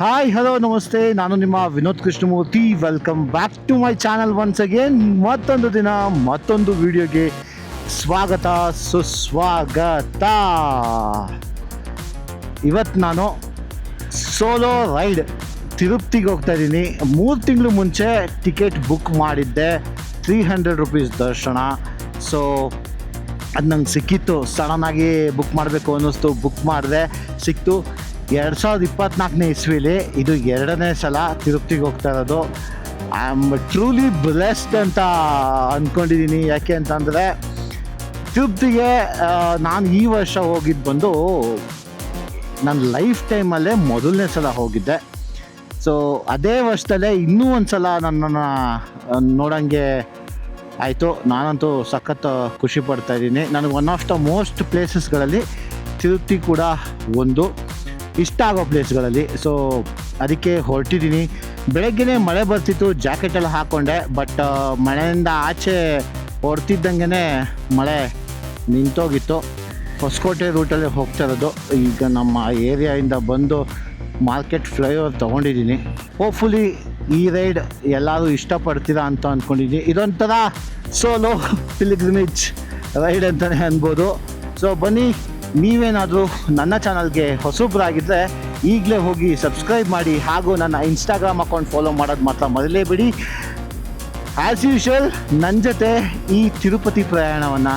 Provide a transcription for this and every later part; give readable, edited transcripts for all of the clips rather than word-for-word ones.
Hi hello ನಮಸ್ತೆ, ನಾನು ನಿಮ್ಮ Vinod Krishnamurthy. Welcome back to my channel once again. ಮತ್ತೊಂದು ದಿನ ಮತ್ತೊಂದು ವಿಡಿಯೋಗೆ ಸ್ವಾಗತ ಸುಸ್ವಾಗತ. ಇವತ್ತು ನಾನು ಸೋಲೋ ರೈಡ್ ತಿರುಪ್ತಿಗೆ ಹೋಗ್ತಾ ಇದ್ದೀನಿ. 3 ತಿಂಗಳು ಮುಂಚೆ ಟಿಕೆಟ್ ಬುಕ್ ಮಾಡಿದ್ದೆ, 300 ರುಪೀಸ್ ದರ್ಶನ. ಸೊ ಅದು ನಂಗೆ ಸಿಕ್ಕಿತ್ತು, ಸಡನ್ನಾಗಿ ಬುಕ್ ಮಾಡಬೇಕು ಅನ್ನಿಸ್ತು, ಬುಕ್ ಮಾಡಿದೆ, ಸಿಕ್ತು. 2024ನೇ ಇಸ್ವಿಲಿ ಇದು 2ನೇ ಸಲ ತಿರುಪ್ತಿಗೆ ಹೋಗ್ತಾ ಇರೋದು. ಐ ಆಮ್ ಟ್ರೂಲಿ ಬ್ಲೆಸ್ಡ್ ಅಂತ ಅಂದ್ಕೊಂಡಿದ್ದೀನಿ. ಯಾಕೆ ಅಂತಂದರೆ ತಿರುಪ್ತಿಗೆ ನಾನು ಈ ವರ್ಷ ಹೋಗಿದ್ದು ಬಂದು ನನ್ನ ಲೈಫ್ ಟೈಮಲ್ಲೇ ಮೊದಲನೇ ಸಲ ಹೋಗಿದ್ದೆ. ಸೊ ಅದೇ ವರ್ಷದಲ್ಲೇ ಇನ್ನೂ ಒಂದು ಸಲ ನನ್ನನ್ನು ನೋಡೋಂಗೆ ಆಯಿತು. ನಾನಂತೂ ಸಖತ್ ಖುಷಿ ಪಡ್ತಾ ಇದ್ದೀನಿ. ನನಗೆ ಒನ್ ಆಫ್ ದ ಮೋಸ್ಟ್ ಪ್ಲೇಸಸ್ಗಳಲ್ಲಿ ತಿರುಪ್ತಿ ಕೂಡ ಒಂದು ಇಷ್ಟ ಆಗೋ ಪ್ಲೇಸ್ಗಳಲ್ಲಿ. ಸೊ ಅದಕ್ಕೆ ಹೊರಟಿದ್ದೀನಿ. ಬೆಳಗ್ಗೆನೇ ಮಳೆ ಬರ್ತಿತ್ತು, ಜಾಕೆಟೆಲ್ಲ ಹಾಕ್ಕೊಂಡೆ. ಬಟ್ ಮಳೆಯಿಂದ ಆಚೆ ಹೊರಟಿದ್ದಂಗೆ ಮಳೆ ನಿಂತೋಗಿತ್ತು. ಹೊಸಕೋಟೆ ರೂಟಲ್ಲಿ ಹೋಗ್ತಾ ಇರೋದು. ಈಗ ನಮ್ಮ ಏರಿಯಾಯಿಂದ ಬಂದು ಮಾರ್ಕೆಟ್ ಫ್ಲೈಓವರ್ ತೊಗೊಂಡಿದ್ದೀನಿ. ಹೋಪ್ಫುಲಿ ಈ ರೈಡ್ ಎಲ್ಲರೂ ಇಷ್ಟಪಡ್ತೀರಾ ಅಂತ ಅಂದ್ಕೊಂಡಿದ್ದೀನಿ. ಇದೊಂಥರ ಸೋಲೋ ಪಿಲ್ಗ್ರಿಮೇಜ್ ರೈಡ್ ಅಂತಲೇ ಅನ್ಬೋದು. ಸೊ ಬನ್ನಿ, ನೀವೇನಾದರೂ ನನ್ನ ಚಾನಲ್ಗೆ ಹೊಸಬ್ರಾಗಿದ್ದರೆ ಈಗಲೇ ಹೋಗಿ ಸಬ್ಸ್ಕ್ರೈಬ್ ಮಾಡಿ, ಹಾಗೂ ನನ್ನ ಇನ್ಸ್ಟಾಗ್ರಾಮ್ ಅಕೌಂಟ್ ಫಾಲೋ ಮಾಡೋದು ಮಾತ್ರ ಮರೆಯಲೇಬೇಡಿ. ಆ್ಯಸ್ ಯೂಶುವಲ್ ನನ್ನ ಜೊತೆ ಈ ತಿರುಪತಿ ಪ್ರಯಾಣವನ್ನು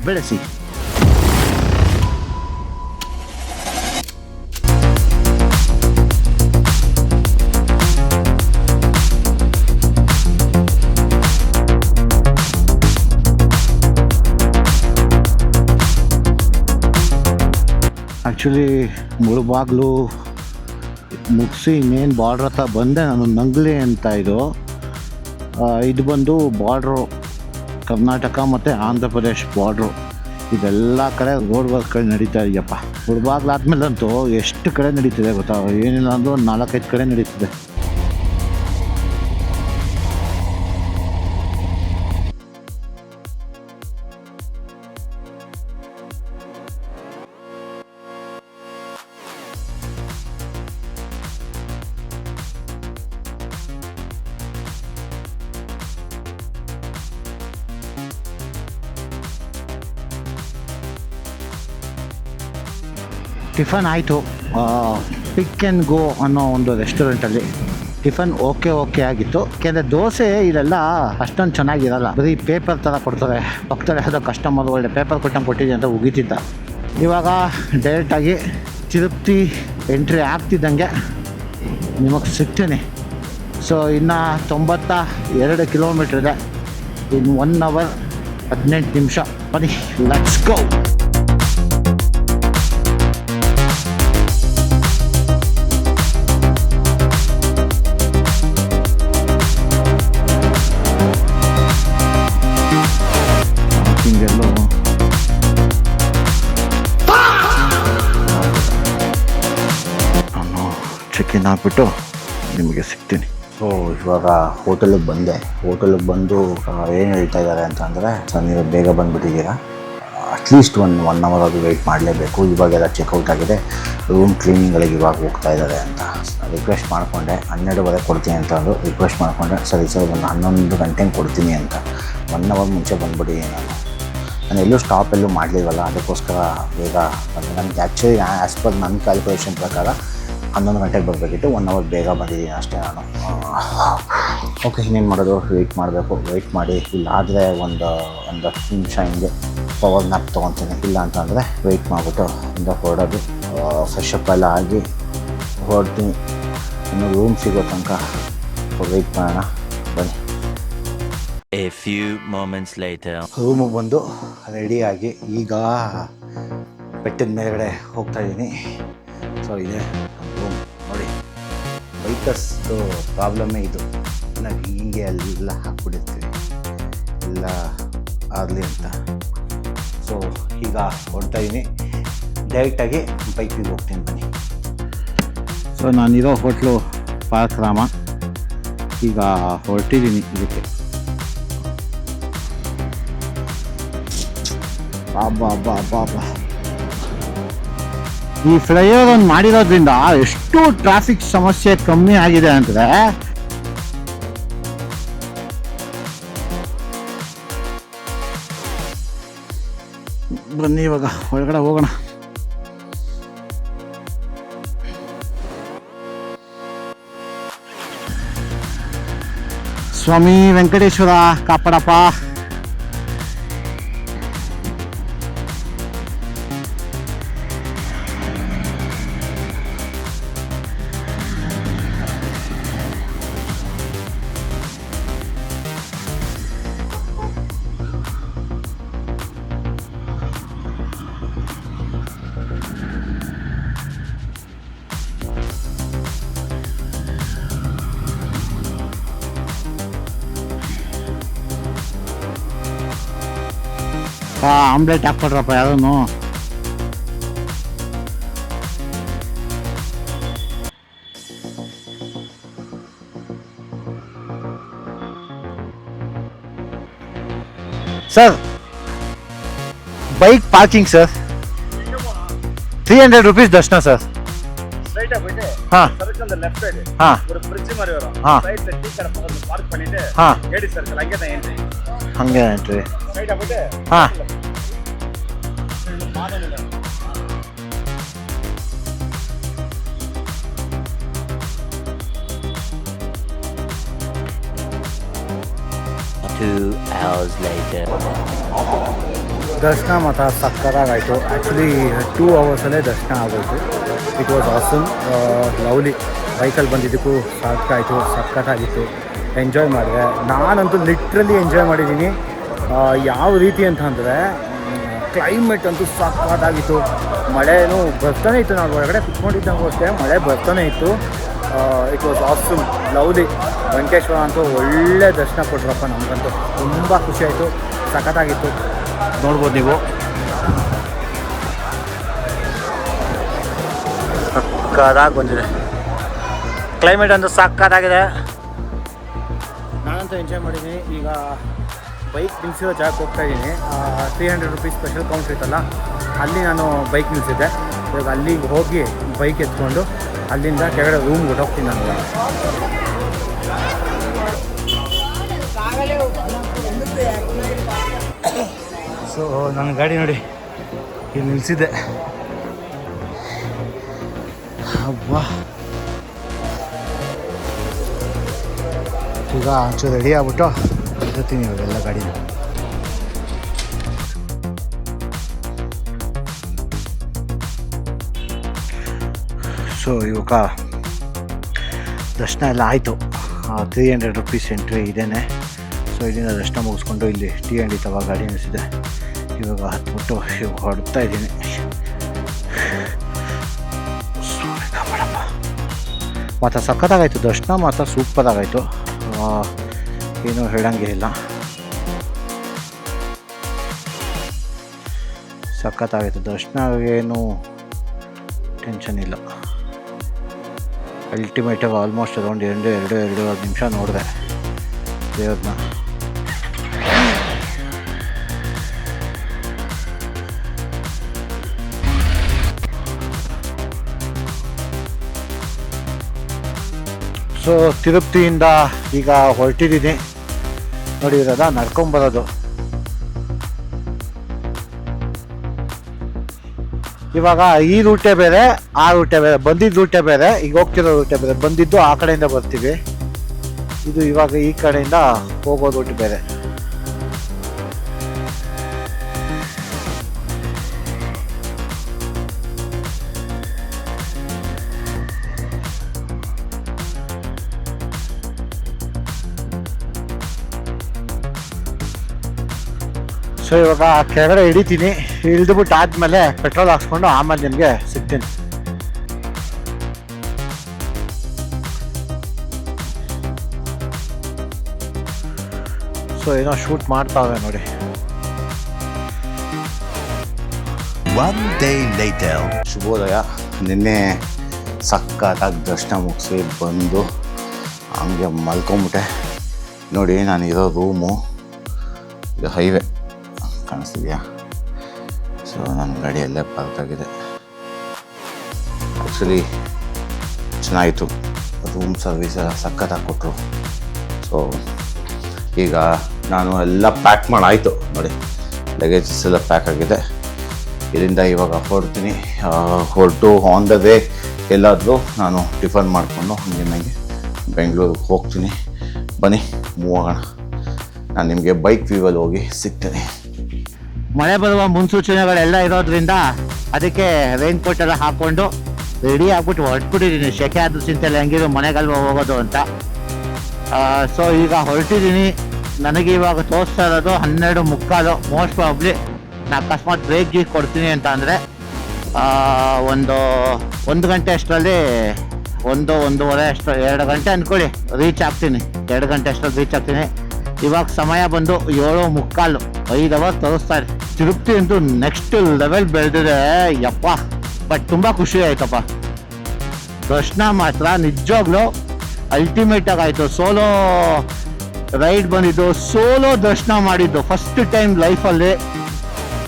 ಬೆಳೆಸಿ. ಆ್ಯಕ್ಚುಲಿ ಮುಳುಬಾಗ್ಲು ಮುಗಿಸಿ ಮೇನ್ ಬಾರ್ಡ್ರ್ ಹತ್ರ ಬಂದೆ ನಾನು. ನಂಗ್ಲಿ ಅಂತ ಇದು ಬಂದು ಬಾರ್ಡ್ರು, ಕರ್ನಾಟಕ ಮತ್ತು ಆಂಧ್ರ ಪ್ರದೇಶ್ ಬಾರ್ಡ್ರು. ಇದೆಲ್ಲ ಕಡೆ ರೋಡ್ ವರ್ಕ್ಗಳು ನಡೀತಾ ಇದೆಯಪ್ಪ. ಮುಳುಬಾಗ್ಲಾದ್ಮೇಲಂತೂ ಎಷ್ಟು ಕಡೆ ನಡೀತಿದೆ ಗೊತ್ತಾ? ಏನಿಲ್ಲ ಅಂದರೂ 4-5 ಕಡೆ ನಡೀತಿದೆ. ಟಿಫನ್ ಆಯಿತು. ಪಿಕ್ ಆ್ಯಂಡ್ ಗೋ ಅನ್ನೋ ಒಂದು ರೆಸ್ಟೋರೆಂಟಲ್ಲಿ ಟಿಫನ್ ಓಕೆ ಆಗಿತ್ತು. ಯಾಕೆಂದರೆ ದೋಸೆ ಇದೆಲ್ಲ ಅಷ್ಟೊಂದು ಚೆನ್ನಾಗಿರಲ್ಲ, ಬರೀ ಪೇಪರ್ ಥರ ಕೊಡ್ತಾರೆ. ಪಕ್ಕದಲ್ಲಿ ಯಾವುದೋ ಕಸ್ಟಮರ್ ಒಳ್ಳೆ ಪೇಪರ್ ಕೊಟ್ಟಂಗೆ ಕೊಟ್ಟಿದ್ದೆ ಅಂತ ಉಗಿತಿದ್ದ. ಇವಾಗ ಡೈರೆಕ್ಟಾಗಿ ತಿರುಪ್ತಿ ಎಂಟ್ರಿ ಆಗ್ತಿದ್ದಂಗೆ ನಿಮಗೆ ಸಿಗ್ತೀನಿ. ಸೊ ಇನ್ನು 92 ಕಿಲೋಮೀಟ್ರ್ ಇದೆ. ಇನ್ನು 1 hour 18 ನಿಮಿಷ. ಬನ್ನಿ, ಲೆಟ್ಸ್ ಗೋ. ಚೆಕ್ಕಿನ್ ಹಾಕ್ಬಿಟ್ಟು ನಿಮಗೆ ಸಿಗ್ತೀನಿ. ಸೊ ಇವಾಗ ಹೋಟೆಲಿಗೆ ಬಂದೆ. ಹೋಟೆಲಿಗೆ ಬಂದು ಏನು ಹೇಳ್ತಾ ಇದ್ದಾರೆ ಅಂತಂದರೆ, ಸರ್ ನೀವು ಬೇಗ ಬಂದುಬಿಟ್ಟಿದ್ದೀರಾ, ಅಟ್ಲೀಸ್ಟ್ ಒನ್ ಅವರ್ ಅದು ವೆಯ್ಟ್ ಮಾಡಲೇಬೇಕು, ಇವಾಗೆಲ್ಲ ಚೆಕ್ಔಟ್ ಆಗಿದೆ, ರೂಮ್ ಕ್ಲೀನಿಂಗ್ಗಳಿಗೆ ಇವಾಗ ಹೋಗ್ತಾ ಇದ್ದಾರೆ ಅಂತ ರಿಕ್ವೆಸ್ಟ್ ಮಾಡಿಕೊಂಡೆ. 12:30 ಕೊಡ್ತೀನಿ ಅಂತ ಅಂದು ರಿಕ್ವೆಸ್ಟ್ ಮಾಡಿಕೊಂಡೆ. ಸರಿ ಸರ್, ಒಂದು 11 ಗಂಟೆಗೆ ಕೊಡ್ತೀನಿ ಅಂತ 1 hour ಮುಂಚೆ ಬಂದುಬಿಟ್ಟಿದ್ದೀನಿ. ನಾನು ಎಲ್ಲೂ ಸ್ಟಾಪ್ ಎಲ್ಲೂ ಮಾಡಲಿಲ್ವಲ್ಲ, ಅದಕ್ಕೋಸ್ಕರ ಬೇಗ ಬಂದೆ. ನನಗೆ ಆ್ಯಕ್ಚುಲಿ ಆ್ಯಸ್ ಪರ್ ನನ್ನ ಕ್ಯಾಲ್ಕುಲೇಷನ್ ಪ್ರಕಾರ 11 ಗಂಟೆಗೆ ಬರಬೇಕಿತ್ತು. 1 hour ಬೇಗ ಬಂದಿದ್ದೀನಿ ಅಷ್ಟೇ ನಾನು. ಓಕೆ, ಇನ್ನೇನು ಮಾಡೋದು, ವೆಯ್ಟ್ ಮಾಡಬೇಕು. ವೆಯ್ಟ್ ಮಾಡಿ ಇಲ್ಲಾದರೆ ಒಂದು 10 ನಿಮಿಷ ಹಿಂಗೆ ಪವರ್ ನ್ಯಾಪ್ ತೊಗೊತೀನಿ. ಇಲ್ಲ ಅಂತಂದರೆ ವೆಯ್ಟ್ ಮಾಡಿಬಿಟ್ಟು ಇಂದ ಹೊರಡೋದು. ಫ್ರೆಶಪ್ ಎಲ್ಲ ಆಗಿ ಹೊರಡ್ತೀನಿ. ಇನ್ನು ರೂಮ್ ಸಿಗೋ ತನಕ ವೆಯ್ಟ್ ಮಾಡೋಣ. ಬನ್ನಿ. A few moments later. ರೂಮಿಗೆ ಬಂದು ರೆಡಿಯಾಗಿ ಈಗ ಬೆಟ್ಟದ ಮೇಲ್ಗಡೆ ಹೋಗ್ತಾಯಿದ್ದೀನಿ. ಸೊ ಇದೆ ರೂಮ್ ನೋಡಿ. ಬೈಕರ್ಸ್ದು ಪ್ರಾಬ್ಲಮ್ಮೇ ಇದು, ನಾವು ಹೀಗೆ ಎಲ್ಲ ಹಾಕ್ಬಿಟ್ಟಿರ್ತೀವಿ ಎಲ್ಲ ಆಗಲಿ ಅಂತ. ಸೊ ಈಗ ಹೊರಡ್ತಾಯಿದ್ದೀನಿ, ಡೈರೆಕ್ಟಾಗಿ ಬೈಕಿಗೆ ಹೋಗ್ತೀನಿ. ಬನ್ನಿ. ಸೊ ನಾನಿರೋ ಹೋಟ್ಲು ಪಾರ್ಕ್ರಾಮ. ಈಗ ಹೊರಟಿದ್ದೀನಿ ಇದಕ್ಕೆ. ಬಾಬಾ ಈ ಫ್ಲೈಓವರ್ ಒಂದು ಮಾಡಿರೋದ್ರಿಂದ ಎಷ್ಟು ಟ್ರಾಫಿಕ್ ಸಮಸ್ಯೆ ಕಮ್ಮಿ ಆಗಿದೆ ಅಂದರೆ ಬನ್ನಿ ಇವಾಗ ಒಳಗಡೆ ಹೋಗೋಣ. ಸ್ವಾಮಿ ವೆಂಕಟೇಶ್ವರ ಕಾಪಾಡಪ್ಪ. ಆಮ್ಲೆಟ್ ಹಾಕ್ಕೊಡ್ರಪ್ಪ ಯಾರನ್ನು. Sir bike parking sir 300 rupees ದರ್ಶನ ಸರ್. ஸ்ட்ரைட்டா போயிட்டு ஆ. சர்க்கிள் அந்த லெஃப்ட் சைடு ஆ. ஒரு பிரிட்ஜ் மாதிரி வரும். ஆ. ரைட்ல டீ கடை பக்கத்துல பார்க் பண்ணிட்டு ಹಾಂ ஏடி சர்க்கிள் அங்கே தான் என்ட்ரி. ಹಂಗೆ ಏನ್ರಿ. ஸ்ட்ரைட்டா போயிட்டு ಹಾಂ மாதவனில 2 hours later. ದರ್ಶನ ಮಾತ್ರ ಸಕ್ಕತ್ತಾಗಾಯಿತು. ಆ್ಯಕ್ಚುಲಿ 2 hours ದರ್ಶನ ಆಗೋಯ್ತು. It was awesome, lovely. ಬೈಕಲ್ಲಿ ಬಂದಿದ್ದಕ್ಕೂ ಸಾಕಾಯಿತು, ಸಕ್ಕತ್ತಾಗಿತ್ತು, ಎಂಜಾಯ್ ಮಾಡಿದೆ. ನಾನಂತೂ ಲಿಟ್ರಲಿ ಎಂಜಾಯ್ ಮಾಡಿದ್ದೀನಿ. ಯಾವ ರೀತಿ ಅಂತ ಅಂದರೆ ಕ್ಲೈಮೇಟ್ ಅಂತೂ ಸಕ್ಕತ್ತಾಗಿತ್ತು. ಮಳೆನೂ ಬರ್ತಾನೆ ಇತ್ತು. ನಾವು ಹೊರಗಡೆ ಕುತ್ಕೊಂಡಿದ್ದಂಗೂ ಅಷ್ಟೇ ಮಳೆ ಬರ್ತಾನೆ ಇತ್ತು. It was awesome, lovely. Venkateshwara ಅಂತೂ ಒಳ್ಳೆ ದರ್ಶನ ಕೊಟ್ರಪ್ಪ ನಮಗಂತೂ. ತುಂಬ ಖುಷಿಯಾಯಿತು, ಸಖತ್ತಾಗಿತ್ತು. ನೋಡ್ಬೋದು ನೀವು, ಸಕ್ಕತ್ತಾಗಿ ಬಂದಿದೆ. ಕ್ಲೈಮೇಟ್ ಅಂತೂ ಸಕ್ಕತ್ತಾಗಿದೆ. ನಾನಂತೂ ಎಂಜಾಯ್ ಮಾಡಿದ್ದೀನಿ. ಈಗ ಬೈಕ್ ನಿಲ್ಲಿಸಿರೋ ಜಾಗಕ್ಕೆ ಹೋಗ್ತಾ ಇದ್ದೀನಿ. 300 rupees ಸ್ಪೆಷಲ್ ಕೌಂಟ್ರ್ ಇತ್ತಲ್ಲ, ಅಲ್ಲಿ ನಾನು ಬೈಕ್ ನಿಲ್ಲಿಸಿದ್ದೆ. ಇವಾಗ ಅಲ್ಲಿಗೆ ಹೋಗಿ ಬೈಕ್ ಎತ್ಕೊಂಡು ಅಲ್ಲಿಂದ ಕೆಳಗಡೆ ರೂಮ್ಗೆ ಹೊಟ್ಟೋಗ್ತೀನಿ ನಾನು. ಸೊ ನನ್ನ ಗಾಡಿ ನೋಡಿ ಇಲ್ಲಿ ನಿಲ್ಲಿಸಿದ್ದೆ. ಅಬ್ಬಾ, ಈಗ ಒಂಚೂರು ರೆಡಿ ಆಗ್ಬಿಟ್ಟು ಇರ್ತೀನಿ ಇವಾಗೆಲ್ಲ ಗಾಡಿನ. ಸೊ ಇವಾಗ ದರ್ಶನ ಎಲ್ಲ ಆಯಿತು. 300 rupees ಎಂಟ್ರಿ ಇದೇನೆ. ಸೊ ಇಲ್ಲಿಂದ ದರ್ಶನ ಮುಗಿಸ್ಕೊಂಡು ಇಲ್ಲಿ ಟಿ ಅಂಡಿ ತವ ಗಾಡಿ ನಿಲ್ಲಿಸಿದೆ. ಇವಾಗ ಹತ್ಬಿಟ್ಟು ಇವಾಗ ಹೊಡ್ತಾ ಇದ್ದೀನಿ. ಮಾತ್ರ ಸಖತ್ತಾಗಾಯಿತು ದರ್ಶನ, ಮಾತ್ರ ಸೂಪರಾಗಾಯಿತು. ಏನೂ ಹೇಳಂಗೆ ಇಲ್ಲ, ಸಖತ್ತಾಗಿತ್ತು ದರ್ಶನ. ಏನು ಟೆನ್ಷನ್ ಇಲ್ಲ. ಅಲ್ಟಿಮೇಟಾಗಿ ಆಲ್ಮೋಸ್ಟ್ ಅರೌಂಡ್ 2-2.5 ನಿಮಿಷ ನೋಡಿದೆ ದೇವ್ರನ್ನ. ಸೊ ತಿರುಪತಿಯಿಂದ ಈಗ ಹೊರಟಿದ್ದೀನಿ ನೋಡಿ. ಇರೋದ ನಡ್ಕೊಂಬರೋದು. ಇವಾಗ ಈ ರೂಟೇ ಬೇರೆ, ಆ ರೂಟೇ ಬೇರೆ. ಬಂದಿದ್ದ ರೂಟೇ ಬೇರೆ, ಈಗ ಹೋಗ್ತಿರೋ ರೂಟೇ ಬೇರೆ. ಬಂದಿದ್ದು ಆ ಕಡೆಯಿಂದ ಬರ್ತೀವಿ, ಇದು ಇವಾಗ ಈ ಕಡೆಯಿಂದ ಹೋಗೋ ರೂಟ್ ಬೇರೆ. ಸೊ ಇವಾಗ ಕೆಳಗಡೆ ಇಳಿತೀನಿ. ಇಳಿದ್ಬಿಟ್ಟು ಆದಮೇಲೆ ಪೆಟ್ರೋಲ್ ಹಾಕ್ಸ್ಕೊಂಡು ಆಮೇಲೆ ನಿಮಗೆ ಸಿಗ್ತೀನಿ. ಸೊ ಏನೋ ಶೂಟ್ ಮಾಡ್ತಾವೆ ನೋಡಿ. One day later. ಶುಭೋದಯ. ನಿನ್ನೆ ಸಕ್ಕತ್ತಾಗಿ ದರ್ಶನ ಮುಗಿಸಿ ಬಂದು ಹಂಗೆ ಮಲ್ಕೊಂಬಿಟ್ಟೆ ನೋಡಿ. ನಾನಿರೋ ರೂಮು ಇದು ಹೈವೇ ಕಾಣಿಸ್ತಿದೆಯಾ? ಸೊ ನನ್ನ ಗಾಡಿಯಲ್ಲೇ ಪಾರ್ಕ್ ಆಗಿದೆ. ಆ್ಯಕ್ಚುಲಿ ಚೆನ್ನಾಯಿತು. ರೂಮ್ ಸರ್ವಿಸ್ ಎಲ್ಲ ಸಖತ್ತಾಗಿ ಕೊಟ್ಟರು. ಸೊ ಈಗ ನಾನು ಎಲ್ಲ ಪ್ಯಾಕ್ ಮಾಡಾಯಿತು ನೋಡಿ, ಲಗೇಜಸ್ ಎಲ್ಲ ಪ್ಯಾಕ್ ಆಗಿದೆ. ಇಲ್ಲಿಂದ ಇವಾಗ ಹೊರಟು ಆನ್ ದ ವೇ ಎಲ್ಲಾದರೂ ನಾನು ಟಿಫನ್ ಮಾಡಿಕೊಂಡು ಹಂಗೆ ಬೆಂಗಳೂರಿಗೆ ಹೋಗ್ತೀನಿ. ಬನ್ನಿ ಮೂವ್ ಆಗೋಣ. ನಾನು ನಿಮಗೆ ಬೈಕ್ ವ್ಯೂವಲ್ಲಿ ಹೋಗಿ ಸಿಗ್ತೇನೆ. ಮಳೆ ಬರುವ ಮುನ್ಸೂಚನೆಗಳೆಲ್ಲ ಇರೋದ್ರಿಂದ ಅದಕ್ಕೆ ರೈನ್ ಕೋಟ್ ಎಲ್ಲ ಹಾಕ್ಕೊಂಡು ರೆಡಿ ಆಗ್ಬಿಟ್ಟು ಹೊರಟ್ಬಿಟ್ಟಿದ್ದೀನಿ. ಸೆಕೆ ಆದ್ರೂ ಚಿಂತೆಲ್ಲ ಹೆಂಗಿರೋ ಮನೆಗಲ್ವ ಹೋಗೋದು ಅಂತ. ಸೊ ಈಗ ಹೊರಟಿದ್ದೀನಿ. ನನಗೆ ಇವಾಗ ತೋರಿಸ್ತಾ ಇರೋದು 12:45. ಮೋಸ್ಟ್ ಪ್ರಾಬ್ಲಿ ನಾನು ಅಕಸ್ಮಾತ್ ಬ್ರೇಕ್ ಕೊಡ್ತೀನಿ ಅಂತ ಅಂದರೆ ಒಂದು ಗಂಟೆ ಅಷ್ಟರಲ್ಲಿ 1-1:30 ಅಷ್ಟು 2 ಗಂಟೆ ಅಂದ್ಕೊಳ್ಳಿ ರೀಚ್ ಆಗ್ತೀನಿ. 2 ಗಂಟೆ ಅಷ್ಟರಲ್ಲಿ ರೀಚ್ ಆಗ್ತೀನಿ. ಇವಾಗ ಸಮಯ ಬಂದು 7:45. 5 ಅವರ್ ತೋರಿಸ್ತಾರೆ. ತಿರುಪ್ತಿ ಅಂತೂ ನೆಕ್ಸ್ಟ್ ಲೆವೆಲ್ ಬೆಳೆದಿದೆ ಯಪ್ಪ. ಬಟ್ ತುಂಬ ಖುಷಿ ಆಯ್ತಪ್ಪ. ದರ್ಶನ ಮಾತ್ರ ನಿಜವಾಗ್ಲೂ ಅಲ್ಟಿಮೇಟಾಗಿ ಆಯಿತು. ಸೋಲೋ ರೈಡ್ ಬಂದಿದ್ದು, ಸೋಲೋ ದರ್ಶನ ಮಾಡಿದ್ದು ಫಸ್ಟ್ ಟೈಮ್ ಲೈಫಲ್ಲಿ.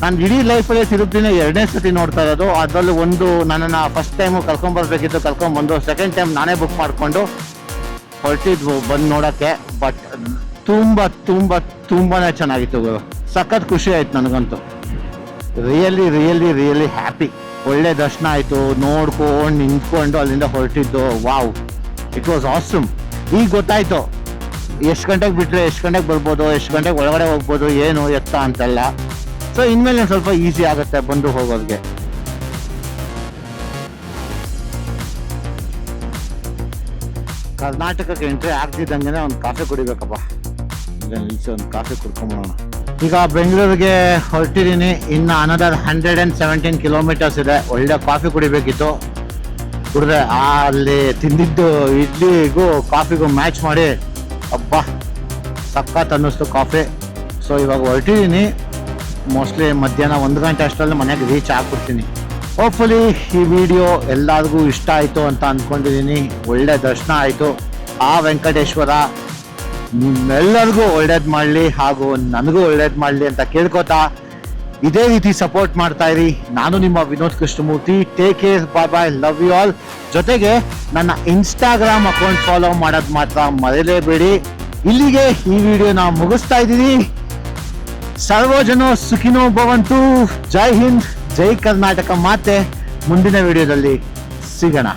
ನಾನು ಇಡೀ ಲೈಫಲ್ಲೇ ತಿರುಪ್ತಿನ 2ನೇ ಸತಿ ನೋಡ್ತಾ ಇರೋದು. ಅದರಲ್ಲಿ ಒಂದು ನನ್ನನ್ನು ಫಸ್ಟ್ ಟೈಮು ಕರ್ಕೊಂಬರ್ಬೇಕಿತ್ತು, ಕರ್ಕೊಂಬಂದು ಸೆಕೆಂಡ್ ಟೈಮ್ ನಾನೇ ಬುಕ್ ಮಾಡಿಕೊಂಡು ಹೊರಟಿದ್ವು ಬಂದು ನೋಡೋಕ್ಕೆ. ಬಟ್ ತುಂಬಾ ಚೆನ್ನಾಗಿತ್ತು ಗುರು. ಸಖತ್ ಖುಷಿ ಆಯ್ತು ನನಗಂತೂ. Really happy. ಒಳ್ಳೆ ದರ್ಶನ ಆಯಿತು. ನೋಡ್ಕೊಂಡು ನಿಂತ್ಕೊಂಡು ಅಲ್ಲಿಂದ ಹೊರಟಿದ್ದು. Wow, it was awesome. ಈಗ ಗೊತ್ತಾಯಿತು ಎಷ್ಟು ಗಂಟೆಗೆ ಬಿಟ್ಟರೆ ಎಷ್ಟು ಗಂಟೆಗೆ ಬರ್ಬೋದು, ಎಷ್ಟು ಗಂಟೆಗೆ ಒಳಗಡೆ ಹೋಗ್ಬೋದು, ಏನು ಎತ್ತ ಅಂತೆಲ್ಲ. ಸೊ ಇನ್ಮೇಲೆ ಸ್ವಲ್ಪ ಈಸಿ ಆಗುತ್ತೆ ಬಂದು ಹೋಗೋರಿಗೆ. ಕರ್ನಾಟಕಕ್ಕೆ ಎಂಟ್ರಿ ಆಗ್ತಿದ್ದಂಗೆ ಒಂದು ಕಾಫಿ ಕುಡಿಬೇಕಪ್ಪ. ನಿಲ್ಲಿಸಿ ಒಂದು ಕಾಫಿ ಕುಡ್ಕೊಂಬೋಣ. ಈಗ ಬೆಂಗಳೂರಿಗೆ ಹೊರಟಿದ್ದೀನಿ. ಇನ್ನು ಅನದರ್ 117 ಕಿಲೋಮೀಟರ್ಸ್ ಇದೆ. ಒಳ್ಳೆ ಕಾಫಿ ಕುಡಿಬೇಕಿತ್ತು. ಕುಡಿದ್ರೆ ಅಲ್ಲಿ ತಿಂದಿದ್ದು ಇಡ್ಲಿಗೂ ಕಾಫಿಗೂ ಮ್ಯಾಚ್ ಮಾಡಿ ಅಬ್ಬಾ ಸಖತ್ ಅನ್ನಿಸ್ತು ಕಾಫಿ. ಸೊ ಇವಾಗ ಹೊರಟಿದ್ದೀನಿ. ಮೋಸ್ಟ್ಲಿ ಮಧ್ಯಾಹ್ನ 1 ಗಂಟೆ ಅಷ್ಟರಲ್ಲಿ ಮನೆಗೆ ರೀಚ್ ಆಗ್ಬಿಡ್ತೀನಿ. ಹೋಪ್ಫುಲಿ ಈ ವಿಡಿಯೋ ಎಲ್ಲರಿಗೂ ಇಷ್ಟ ಆಯಿತು ಅಂತ ಅಂದ್ಕೊಂಡಿದ್ದೀನಿ. ಒಳ್ಳೆ ದರ್ಶನ ಆಯಿತು. ಆ ವೆಂಕಟೇಶ್ವರ ಎಲ್ಲರಿಗೂ ಒಳ್ಳೇದು ಮಾಡಲಿ ಹಾಗೂ ನನಗೂ ಒಳ್ಳೇದು ಮಾಡಲಿ ಅಂತ ಕೇಳ್ಕೊತಾ ಇದೇ ರೀತಿ ಸಪೋರ್ಟ್ ಮಾಡ್ತಾ ಇರಿ. ನಾನು ನಿಮ್ಮ Vinod Krishnamurthy. Take care, bye, love you all. ಜೊತೆಗೆ ನನ್ನ ಇನ್ಸ್ಟಾಗ್ರಾಮ್ ಅಕೌಂಟ್ ಫಾಲೋ ಮಾಡೋದು ಮಾತ್ರ ಮರೆಯಲೇಬೇಡಿ. ಇಲ್ಲಿಗೆ ಈ ವಿಡಿಯೋನ ಮುಗಿಸ್ತಾ ಇದ್ದೀನಿ. ಸರ್ವಜನೋ ಸುಖಿನೋ ಭವಂತು. ಜೈ ಹಿಂದ್, ಜೈ ಕರ್ನಾಟಕ. ಮತ್ತೆ ಮುಂದಿನ ವಿಡಿಯೋದಲ್ಲಿ ಸಿಗೋಣ.